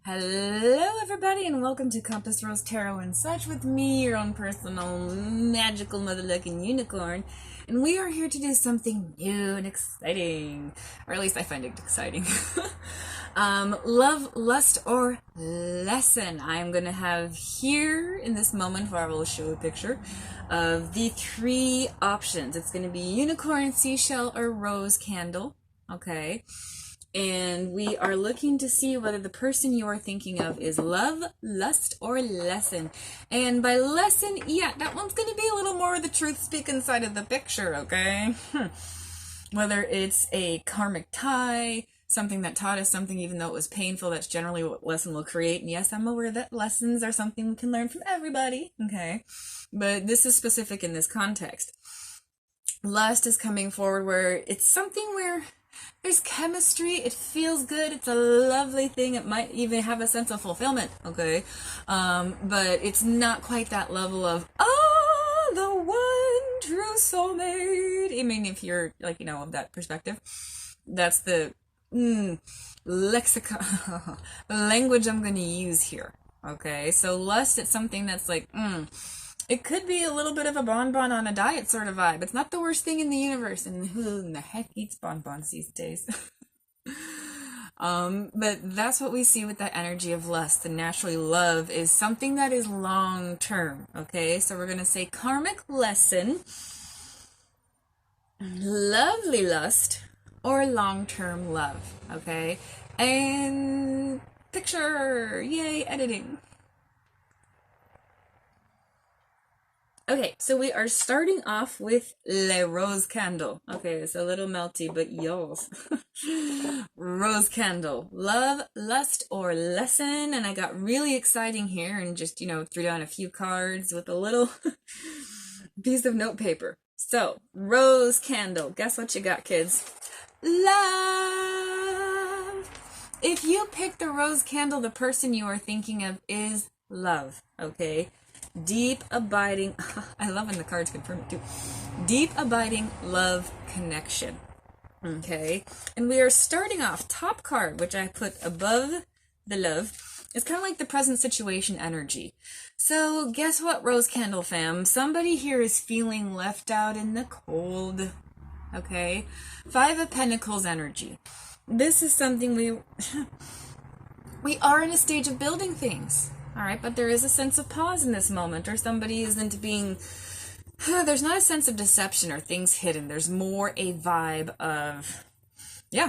Hello, everybody, and welcome to Compass Rose Tarot and Such with me, your own personal magical mother-looking unicorn. And we are here to do something new and exciting, or at least I find it exciting. Love, lust, or lesson. I'm going to have here in this moment where I will show a picture of the three options. It's going to be unicorn, seashell, or rose candle. Okay. And we are looking to see whether the person you are thinking of is love, lust, or lesson. And by lesson, yeah, that one's going to be a little more of the truth speaking side of the picture, okay? Whether it's a karmic tie, something that taught us something even though it was painful, that's generally what lesson will create. And yes, I'm aware that lessons are something we can learn from everybody, okay? But this is specific in this context. Lust is coming forward where it's something where there's chemistry, it feels good, it's a lovely thing, it might even have a sense of fulfillment, okay? But it's not quite that level of, the one true soulmate. I mean, if you're, like, of that perspective, that's the lexicon, language I'm going to use here, okay? So lust, it's something that's like, it could be a little bit of a bonbon on a diet sort of vibe. It's not the worst thing in the universe, and who in the heck eats bonbons these days? But that's what we see with that energy of lust. And naturally, love is something that is long term. Okay, so we're gonna say karmic lesson, lovely lust, or long term love. Okay, and picture, yay, editing. Okay, so we are starting off with Le Rose Candle. Okay, it's a little melty, but yours. Rose Candle. Love, lust, or lesson. And I got really exciting here and just, threw down a few cards with a little piece of notepaper. So, Rose Candle. Guess what you got, kids? Love. If you pick the Rose Candle, the person you are thinking of is love, okay? Deep, abiding, I love when the cards confirm it too. Deep, abiding love connection. Okay. And we are starting off, top card, which I put above the love. It's kind of like the present situation energy. So guess what, Rose Candle fam? Somebody here is feeling left out in the cold. Okay. Five of Pentacles energy. This is something we are in a stage of building things. All right, but there is a sense of pause in this moment, or somebody isn't being, there's not a sense of deception or things hidden. There's more a vibe of,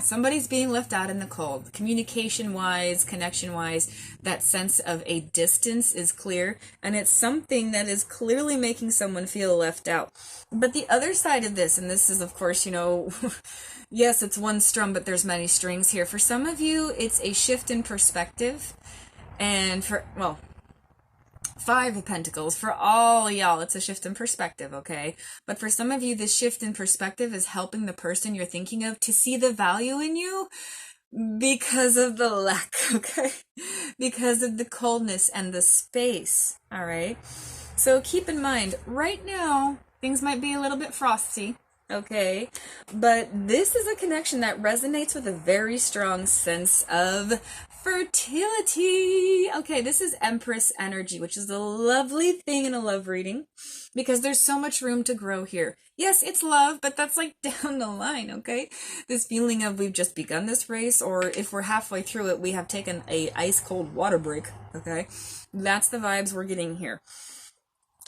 somebody's being left out in the cold. Communication-wise, connection-wise, that sense of a distance is clear, and it's something that is clearly making someone feel left out. But the other side of this, and this is, of course, yes, it's one strum, but there's many strings here. For some of you, it's a shift in perspective. And Five of Pentacles, for all y'all, it's a shift in perspective, okay? But for some of you, this shift in perspective is helping the person you're thinking of to see the value in you because of the lack, okay? Because of the coldness and the space, all right? So keep in mind, right now, things might be a little bit frosty, okay? But this is a connection that resonates with a very strong sense of fertility. Okay, this is Empress energy, which is a lovely thing in a love reading because there's so much room to grow here. Yes, it's love, but that's like down the line, okay? This feeling of we've just begun this race, or if we're halfway through it, we have taken a ice cold water break, okay? That's the vibes we're getting here.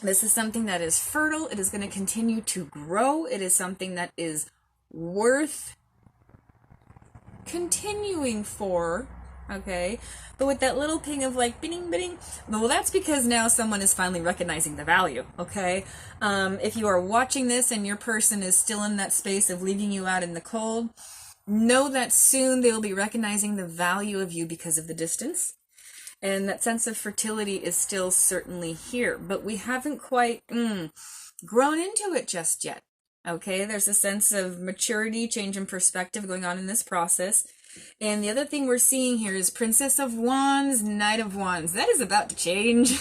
This is something that is fertile. It is going to continue to grow. It is something that is worth continuing for, okay? But with that little ping of like, bidding, bidding, well, that's because now someone is finally recognizing the value, okay? If you are watching this and your person is still in that space of leaving you out in the cold, know that soon they will be recognizing the value of you because of the distance. And that sense of fertility is still certainly here, but we haven't quite grown into it just yet. Okay, there's a sense of maturity, change in perspective going on in this process. And the other thing we're seeing here is Princess of Wands, Knight of Wands. That is about to change.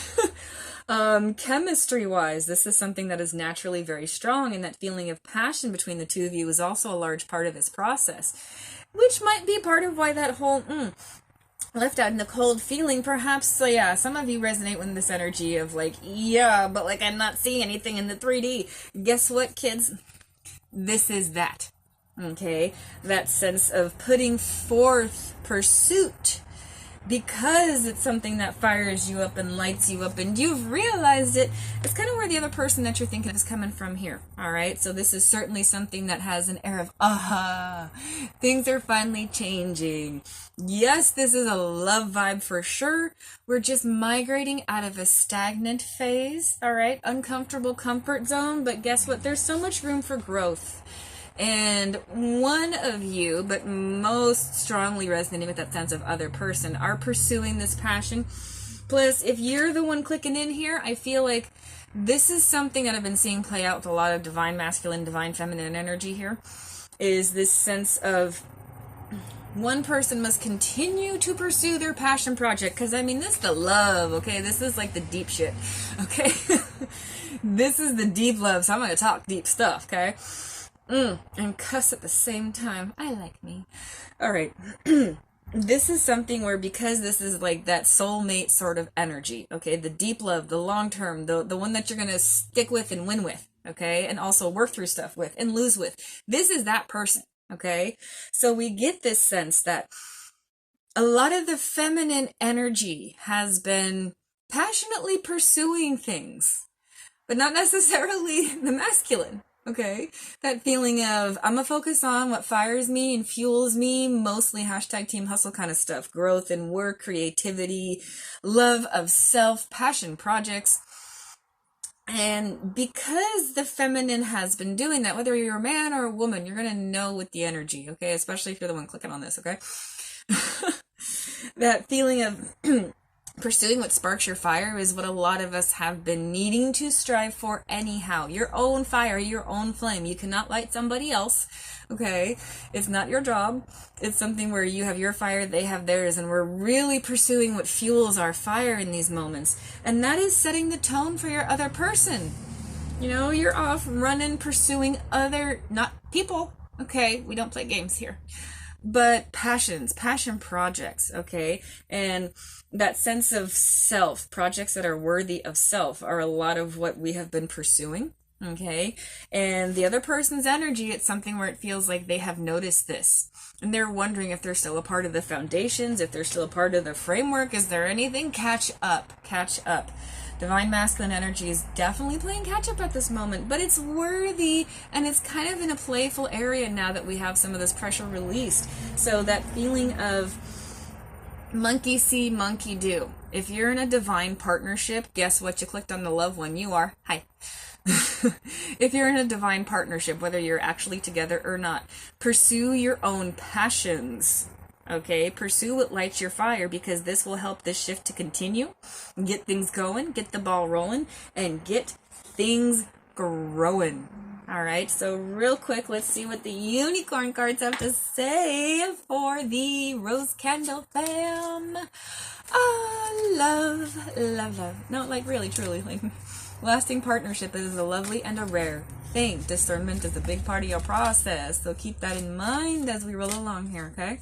Chemistry-wise, this is something that is naturally very strong, and that feeling of passion between the two of you is also a large part of this process, which might be part of why that whole left out in the cold feeling, perhaps. So yeah, some of you resonate with this energy of like, yeah, but like I'm not seeing anything in the 3D. Guess what, kids? This is that. Okay? That sense of putting forth pursuit because it's something that fires you up and lights you up and you've realized it. It's kind of where the other person that you're thinking is coming from here. All right, so this is certainly something that has an air of aha, things are finally changing. Yes, this is a love vibe for sure. We're just migrating out of a stagnant phase. All right, uncomfortable comfort zone, but guess what, there's so much room for growth. And one of you, but most strongly resonating with that sense of other person, are pursuing this passion. Plus, if you're the one clicking in here, I feel like this is something that I've been seeing play out with a lot of divine masculine, divine feminine energy here, is this sense of one person must continue to pursue their passion project. Because, I mean, this is the love, okay? This is like the deep shit, okay? This is the deep love, so I'm going to talk deep stuff, okay? And cuss at the same time. I like me. All right. This is something where, because this is like that soulmate sort of energy, okay? The deep love, the long term, the one that you're going to stick with and win with, okay? And also work through stuff with and lose with. This is that person, okay? So we get this sense that a lot of the feminine energy has been passionately pursuing things, but not necessarily the masculine. Okay, that feeling of I'm gonna focus on what fires me and fuels me, mostly hashtag team hustle kind of stuff, growth and work, creativity, love of self, passion projects. And because the feminine has been doing that, whether you're a man or a woman, you're gonna know with the energy, okay, especially if you're the one clicking on this, okay? That feeling of pursuing what sparks your fire is what a lot of us have been needing to strive for anyhow. Your own fire, your own flame. You cannot light somebody else, okay? It's not your job. It's something where you have your fire, they have theirs, and we're really pursuing what fuels our fire in these moments. And that is setting the tone for your other person. You know, you're off running, pursuing other, not people, okay? We don't play games here. But passion projects, okay? And that sense of self, projects that are worthy of self, are a lot of what we have been pursuing, okay? And the other person's energy, it's something where it feels like they have noticed this. And they're wondering if they're still a part of the foundations, if they're still a part of the framework. Is there anything? Catch up. Divine masculine energy is definitely playing catch up at this moment, but it's worthy, and it's kind of in a playful area now that we have some of this pressure released. So that feeling of monkey see, monkey do. If you're in a divine partnership, guess what? You clicked on the love one. You are. Hi. If you're in a divine partnership, whether you're actually together or not, pursue your own passions. Okay, pursue what lights your fire, because this will help this shift to continue, get things going, get the ball rolling, and get things growing. All right, so real quick, let's see what the unicorn cards have to say for the rose candle fam. Love. No, like really, truly, like lasting partnership is a lovely and a rare thing. Discernment is a big part of your process, so keep that in mind as we roll along here, okay?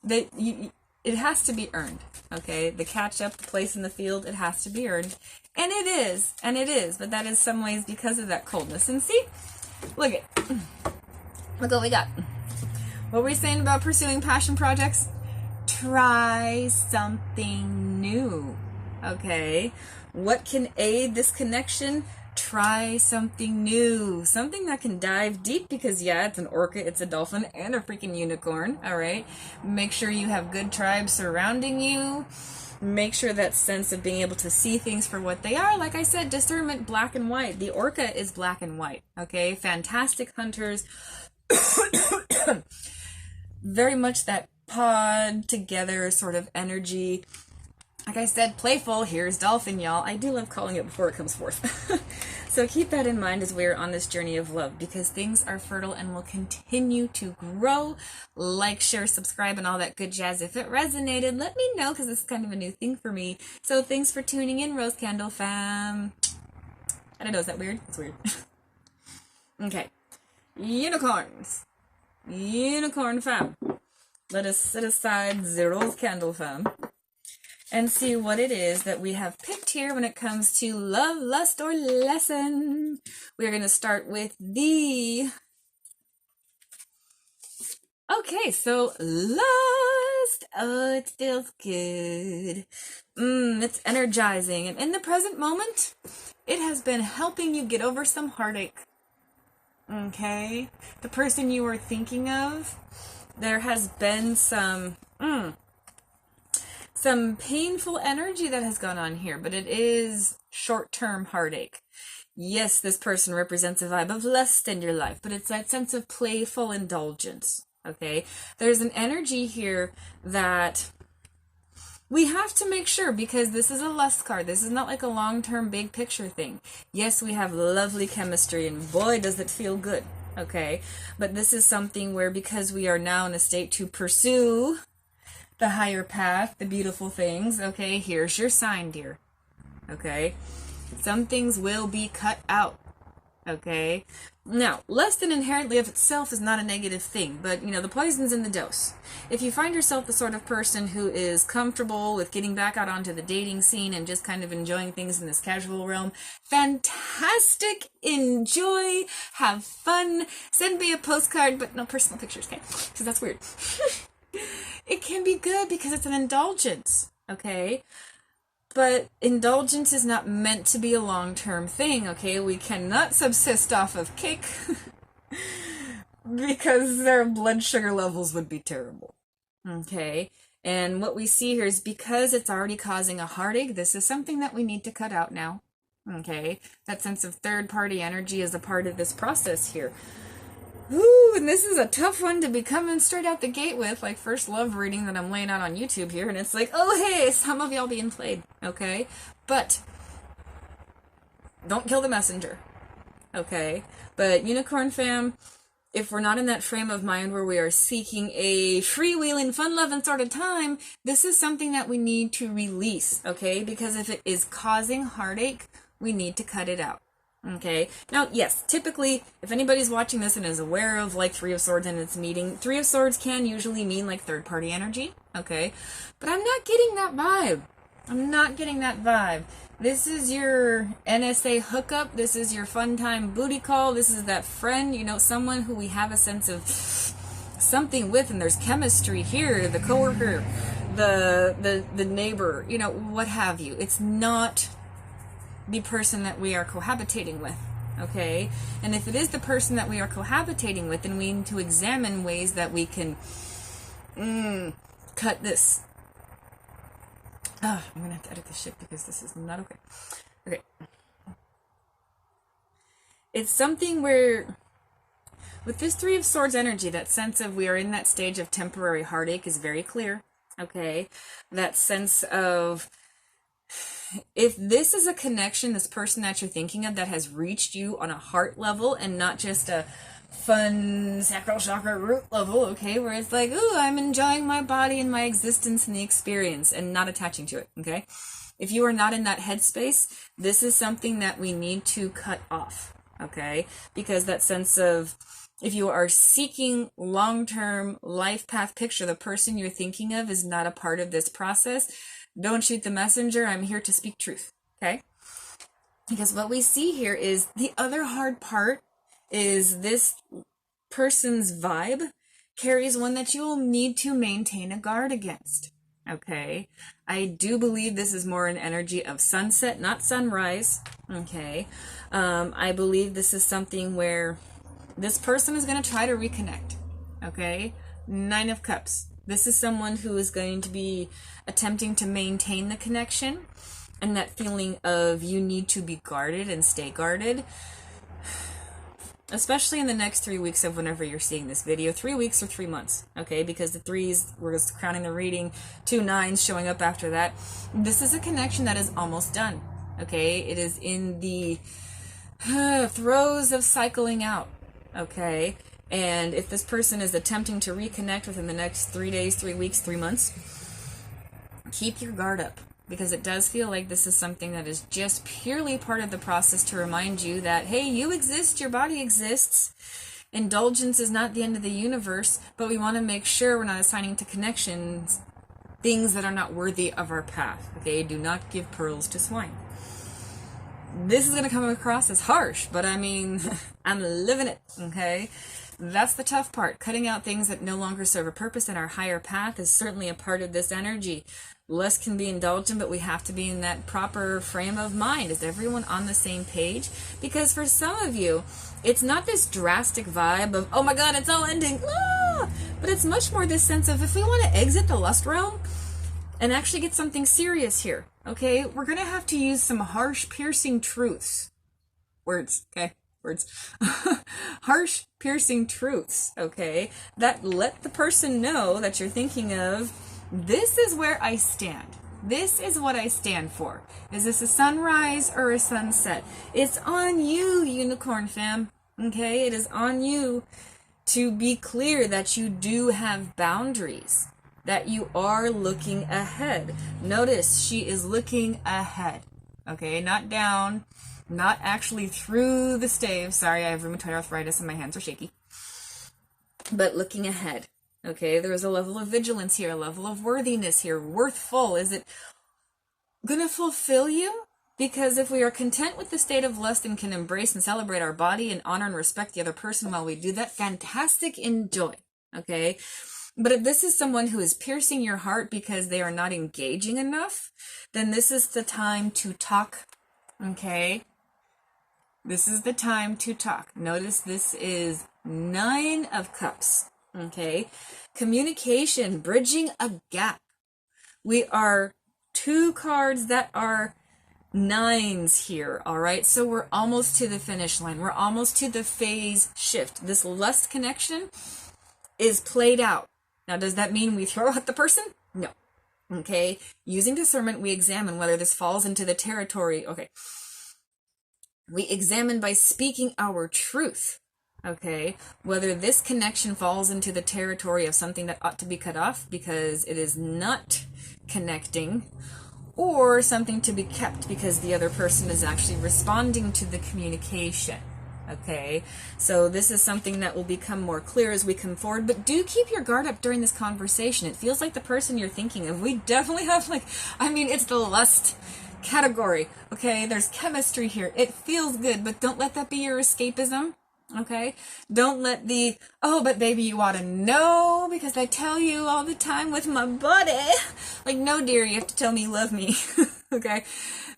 It has to be earned, okay? The catch up, the place in the field, it has to be earned. And it is, but that is some ways because of that coldness. And see, look what we got. What were we saying about pursuing passion projects? Try something new, okay? What can aid this connection? Try something new, something that can dive deep, because yeah, it's an orca, it's a dolphin, and a freaking unicorn. All right, make sure you have good tribes surrounding you. Make sure that sense of being able to see things for what they are. Like I said, discernment, black and white. The orca is black and white, okay? Fantastic hunters. Very much that pod together sort of energy. Like I said, playful. Here's dolphin, y'all. I do love calling it before it comes forth. So keep that in mind as we're on this journey of love, because things are fertile and will continue to grow. Like, share, subscribe, and all that good jazz. If it resonated, let me know, because it's kind of a new thing for me. So thanks for tuning in, Rose Candle fam. I don't know, is that weird? It's weird. Okay. Unicorns. Unicorn fam. Let us set aside the rose candle fam and see what it is that we have picked here when it comes to love, lust, or lesson. We're going to start with the... Okay, so lust. Oh, it feels good. It's energizing. And in the present moment, it has been helping you get over some heartache. Okay? The person you were thinking of, there has been some painful energy that has gone on here, but it is short-term heartache. Yes, this person represents a vibe of lust in your life, but it's that sense of playful indulgence. Okay, there's an energy here that we have to make sure, because this is a lust card. This is not like a long-term big picture thing. Yes, we have lovely chemistry, and boy, does it feel good. Okay, but this is something where, because we are now in a state to pursue the higher path, the beautiful things, okay, here's your sign, dear. Okay, some things will be cut out. Okay, now, lust inherently of itself is not a negative thing, but, you know, the poison's in the dose. If you find yourself the sort of person who is comfortable with getting back out onto the dating scene and just kind of enjoying things in this casual realm, fantastic, enjoy, have fun, send me a postcard, but no personal pictures, okay, because that's weird. It can be good because it's an indulgence, okay? But indulgence is not meant to be a long-term thing, okay? We cannot subsist off of cake because their blood sugar levels would be terrible, okay? And what we see here is, because it's already causing a heartache, this is something that we need to cut out now, okay? That sense of third-party energy is a part of this process here. Ooh, and this is a tough one to be coming straight out the gate with, like first love reading that I'm laying out on YouTube here, and it's like, oh hey, some of y'all being played, okay? But don't kill the messenger, okay? But Unicorn fam, if we're not in that frame of mind where we are seeking a freewheeling, fun-loving sort of time, this is something that we need to release, okay? Because if it is causing heartache, we need to cut it out. Okay, now, yes, typically, if anybody's watching this and is aware of, like, Three of Swords and its meeting, Three of Swords can usually mean, like, third-party energy, okay? But I'm not getting that vibe. I'm not getting that vibe. This is your NSA hookup. This is your fun time booty call. This is that friend, you know, someone who we have a sense of something with, and there's chemistry here, the coworker, the neighbor, you know, what have you. It's not the person that we are cohabitating with, okay? And if it is the person that we are cohabitating with, then we need to examine ways that we can cut this. I'm gonna have to edit this shit because this is not okay. Okay. It's something where, with this Three of Swords energy, that sense of we are in that stage of temporary heartache is very clear, okay? That sense of, if this is a connection, this person that you're thinking of that has reached you on a heart level and not just a fun sacral chakra root level, okay, where it's like, ooh, I'm enjoying my body and my existence and the experience and not attaching to it, okay? If you are not in that headspace, this is something that we need to cut off, okay? Because that sense of, if you are seeking long-term life path picture, the person you're thinking of is not a part of this process. Don't shoot the messenger. I'm here to speak truth, okay? Because what we see here is the other hard part is this person's vibe carries one that you will need to maintain a guard against, okay? I do believe this is more an energy of sunset, not sunrise, okay? I believe this is something where this person is going to try to reconnect, okay? Nine of Cups. This is someone who is going to be attempting to maintain the connection, and that feeling of you need to be guarded and stay guarded, especially in the next 3 weeks of whenever you're seeing this video. 3 weeks or 3 months, okay? Because the threes, we're crowning the reading, 2 nines showing up after that. This is a connection that is almost done, okay? It is in the throes of cycling out, okay? And if this person is attempting to reconnect within the next 3 days, 3 weeks, 3 months, keep your guard up, because it does feel like this is something that is just purely part of the process to remind you that, hey, you exist, your body exists, Indulgence is not the end of the universe, but we want to make sure we're not assigning to connections things that are not worthy of our path. Okay, do not give pearls to swine. This is going to come across as harsh, but I mean, I'm living it, okay? That's the tough part. Cutting out things that no longer serve a purpose in our higher path is certainly a part of this energy. Less can be indulgent, but we have to be in that proper frame of mind. Is everyone on the same page? Because for some of you, it's not this drastic vibe of, oh my God, it's all ending, but it's much more this sense of, if we want to exit the lust realm and actually get something serious here, okay, we're going to have to use some harsh, piercing truths. Words, okay? Words. Harsh, piercing truths, okay, that let the person know that you're thinking of, this is where I stand. This is what I stand for. Is this a sunrise or a sunset? It's on you, unicorn fam, okay? It is on you to be clear that you do have boundaries, that you are looking ahead. Notice she is looking ahead, okay? Not down, not actually through the stave. Sorry, I have rheumatoid arthritis and my hands are shaky. But looking ahead, okay? There is a level of vigilance here, a level of worthiness here. Worthful. Is it going to fulfill you? Because if we are content with the state of lust and can embrace and celebrate our body and honor and respect the other person while we do that, fantastic, enjoy, okay? But if this is someone who is piercing your heart because they are not engaging enough, then this is the time to talk, okay? This is the time to talk. Notice this is 9 of Cups, okay? Communication, bridging a gap. We are 2 cards that are 9s here, all right? So we're almost to the finish line. We're almost to the phase shift. This lust connection is played out. Now, does that mean we throw out the person? No. Okay? Using discernment, we examine whether this falls into the territory. Okay. We examine by speaking our truth. Okay? Whether this connection falls into the territory of something that ought to be cut off because it is not connecting, or something to be kept because the other person is actually responding to the communication. Okay, so this is something that will become more clear as we come forward, but do keep your guard up during this conversation. It feels like the person you're thinking of. We definitely have, like, I mean, it's the lust category, okay? There's chemistry here. It feels good, but don't let that be your escapism, okay? Don't let the, oh, but baby, you ought to know because I tell you all the time with my buddy. Like, no, dear, you have to tell me you love me, okay?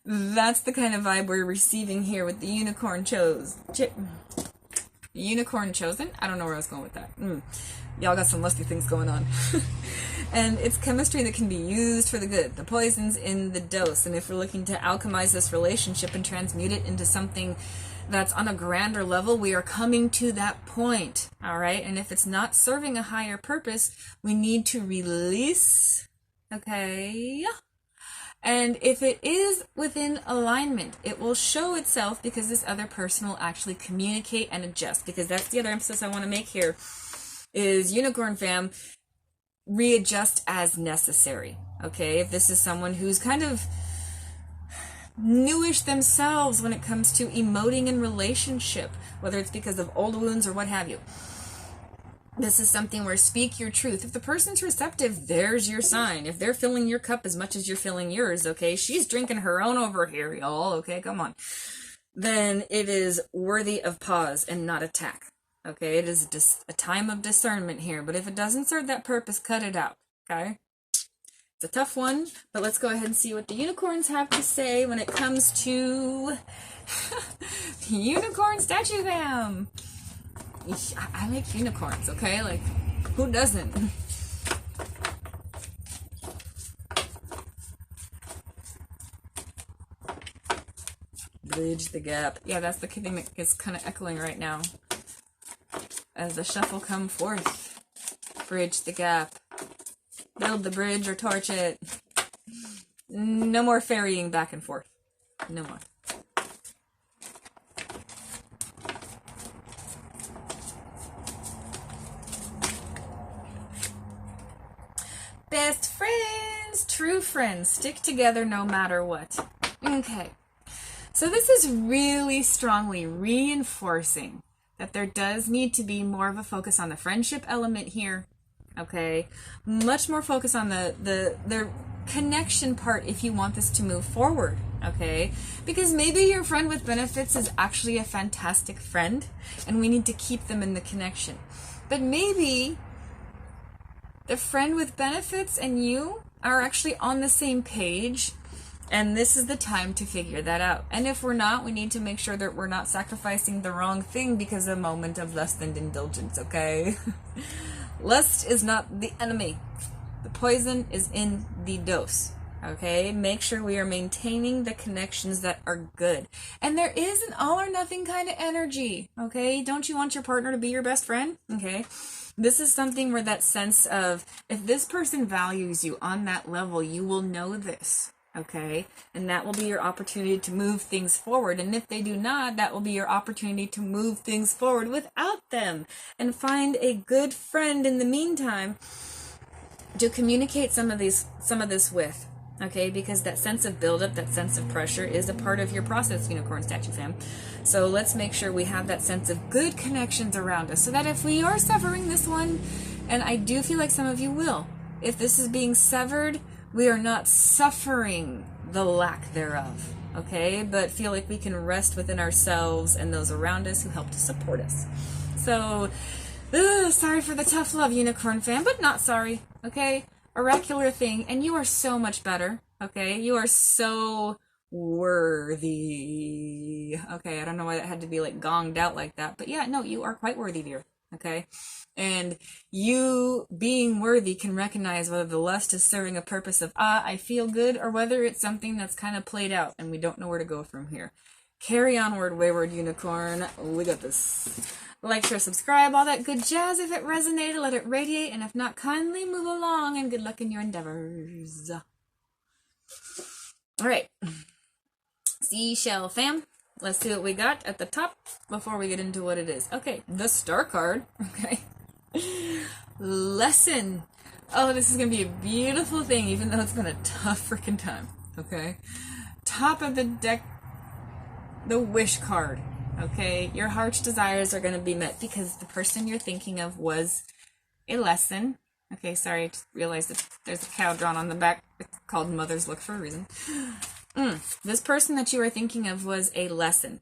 That's the kind of vibe we're receiving here with the unicorn unicorn chosen? I don't know where I was going with that. Y'all got some lusty things going on. And it's chemistry that can be used for the good. The poison's in the dose. And if we're looking to alchemize this relationship and transmute it into something that's on a grander level, we are coming to that point. All right? And if it's not serving a higher purpose, we need to release. Okay? And if it is within alignment, it will show itself because this other person will actually communicate and adjust. Because that's the other emphasis I want to make here is unicorn fam, readjust as necessary. Okay, if this is someone who's kind of newish themselves when it comes to emoting in relationship, whether it's because of old wounds or what have you. This is something where speak your truth. If the person's receptive, there's your sign. If they're filling your cup as much as you're filling yours, okay, she's drinking her own over here, y'all, okay, come on. Then it is worthy of pause and not attack, okay? It is just a time of discernment here, but if it doesn't serve that purpose, cut it out, okay? It's a tough one, but let's go ahead and see what the unicorns have to say when it comes to unicorn statue fam. I like unicorns, okay? Like, who doesn't? Bridge the gap. Yeah, that's the thing that is kind of echoing right now. As the shuffle come forth. Bridge the gap. Build the bridge or torch it. No more ferrying back and forth. No more. Best friends, true friends, stick together no matter what. Okay, so this is really strongly reinforcing that there does need to be more of a focus on the friendship element here. Okay, much more focus on the connection part if you want this to move forward. Okay, because maybe your friend with benefits is actually a fantastic friend and we need to keep them in the connection. But maybe the friend with benefits and you are actually on the same page, and this is the time to figure that out. And if we're not, we need to make sure that we're not sacrificing the wrong thing because of a moment of lust and indulgence, okay? Lust is not the enemy. The poison is in the dose, okay? Make sure we are maintaining the connections that are good. And there is an all or nothing kind of energy, okay? Don't you want your partner to be your best friend? Okay. This is something where that sense of, if this person values you on that level, you will know this, okay? And that will be your opportunity to move things forward. And if they do not, that will be your opportunity to move things forward without them and find a good friend in the meantime to communicate some of this with, okay? Because that sense of buildup, that sense of pressure is a part of your process, Unicorn Statue fam. So let's make sure we have that sense of good connections around us so that if we are severing this one, and I do feel like some of you will, if this is being severed, we are not suffering the lack thereof, okay? But feel like we can rest within ourselves and those around us who help to support us. So, sorry for the tough love, Unicorn fam, but not sorry, okay? Oracular thing, and you are so much better, okay? You are so worthy. Okay, I don't know why that had to be like gonged out like that, but yeah, no, you are quite worthy, dear. Okay, and you being worthy can recognize whether the lust is serving a purpose of I feel good, or whether it's something that's kind of played out and we don't know where to go from here. Carry onward, wayward unicorn. We got this. Like, share, subscribe, all that good jazz. If it resonated, let it radiate, and if not, kindly move along, and good luck in your endeavors. All right, seashell fam, let's see what we got at the top before we get into what it is. Okay, the star card. Okay, lesson. Oh, this is gonna be a beautiful thing, even though it's been a tough freaking time. Okay, top of the deck, the wish card. Okay, your heart's desires are going to be met because the person you're thinking of was a lesson. Okay, sorry, I just realized that there's a cow drawn on the back. It's called Mother's Look for a reason. This person that you are thinking of was a lesson.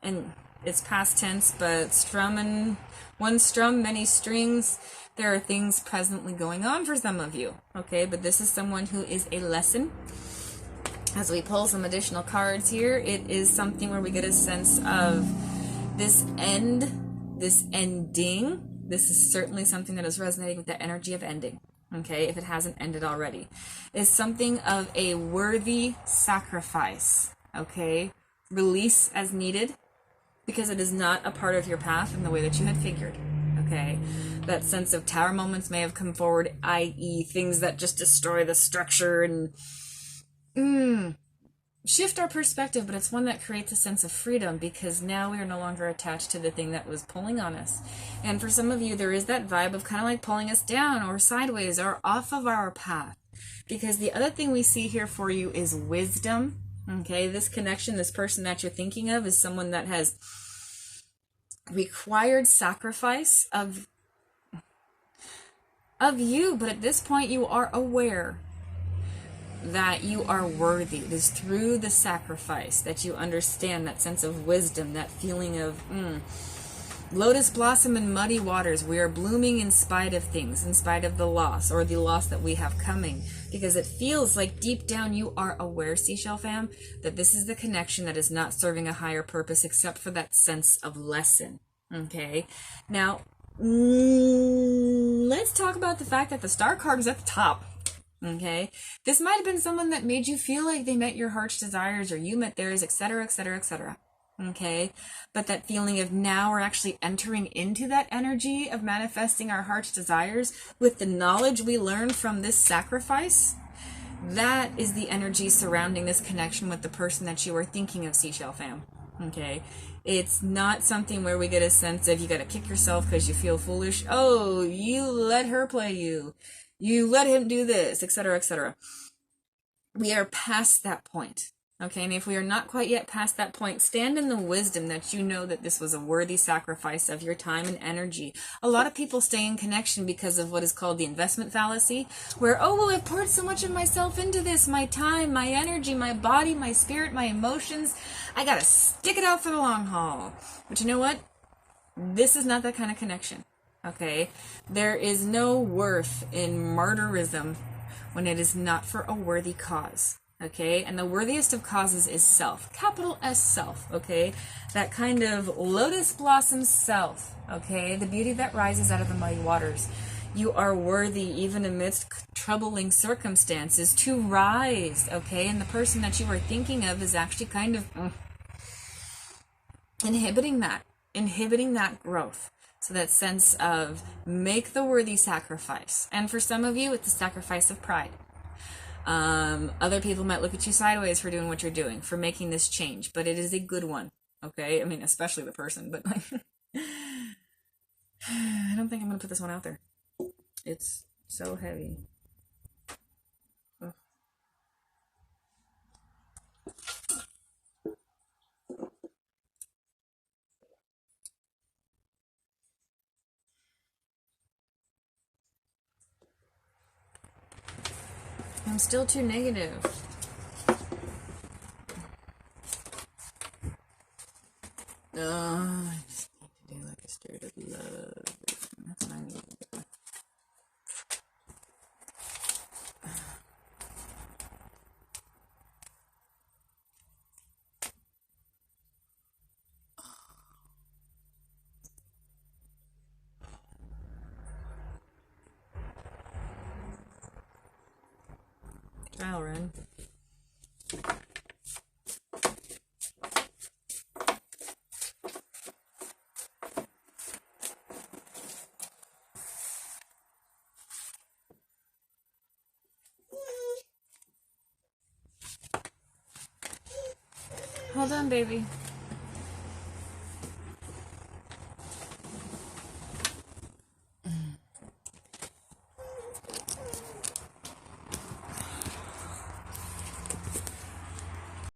And it's past tense, but one strum, many strings. There are things presently going on for some of you. Okay, but this is someone who is a lesson. As we pull some additional cards here, it is something where we get a sense of this end, this ending. This is certainly something that is resonating with the energy of ending, okay, if it hasn't ended already. It's something of a worthy sacrifice, okay? Release as needed, because it is not a part of your path in the way that you had figured, okay? That sense of tower moments may have come forward, i.e. things that just destroy the structure and shift our perspective, but it's one that creates a sense of freedom because now we are no longer attached to the thing that was pulling on us. And for some of you, there is that vibe of kind of like pulling us down or sideways or off of our path. Because the other thing we see here for you is wisdom. Okay, this connection, this person that you're thinking of is someone that has required sacrifice of you, but at this point you are aware that you are worthy. It is through the sacrifice that you understand that sense of wisdom, that feeling of lotus blossom in muddy waters. We are blooming in spite of things, in spite of the loss or the loss that we have coming, because it feels like deep down you are aware, seashell fam, that this is the connection that is not serving a higher purpose except for that sense of lesson. Okay, now let's talk about the fact that the star card is at the top. Okay, this might have been someone that made you feel like they met your heart's desires or you met theirs, etc., etc., etc. Okay, but that feeling of now we're actually entering into that energy of manifesting our heart's desires with the knowledge we learned from this sacrifice. That is the energy surrounding this connection with the person that you are thinking of, seashell fam. Okay, it's not something where we get a sense of you got to kick yourself because you feel foolish. Oh, you let her play you. You let him do this, etc., etc. We are past that point, Okay, and if we are not quite yet past that point, stand in the wisdom that you know that this was a worthy sacrifice of your time and energy. A lot of people stay in connection because of what is called the investment fallacy, where, oh, well, I've poured so much of myself into this, my time, my energy, my body, my spirit, my emotions. I gotta stick it out for the long haul. But you know what? This is not that kind of connection. Okay? There is no worth in martyrism when it is not for a worthy cause. Okay, and the worthiest of causes is self, capital S self. Okay, that kind of lotus blossom self. Okay, the beauty that rises out of the muddy waters. You are worthy, even amidst troubling circumstances, to rise. Okay, and the person that you are thinking of is actually kind of inhibiting that growth. So that sense of make the worthy sacrifice. And for some of you, it's a sacrifice of pride. Other people might look at you sideways for doing what you're doing, for making this change, but it is a good one. Okay, I mean, especially the person, but like, I don't think I'm gonna put this one out there. It's so heavy. Ugh. I'm still too negative. I just need to do like a spirit of love. That's what I need to do. Trial run. Hold on, baby.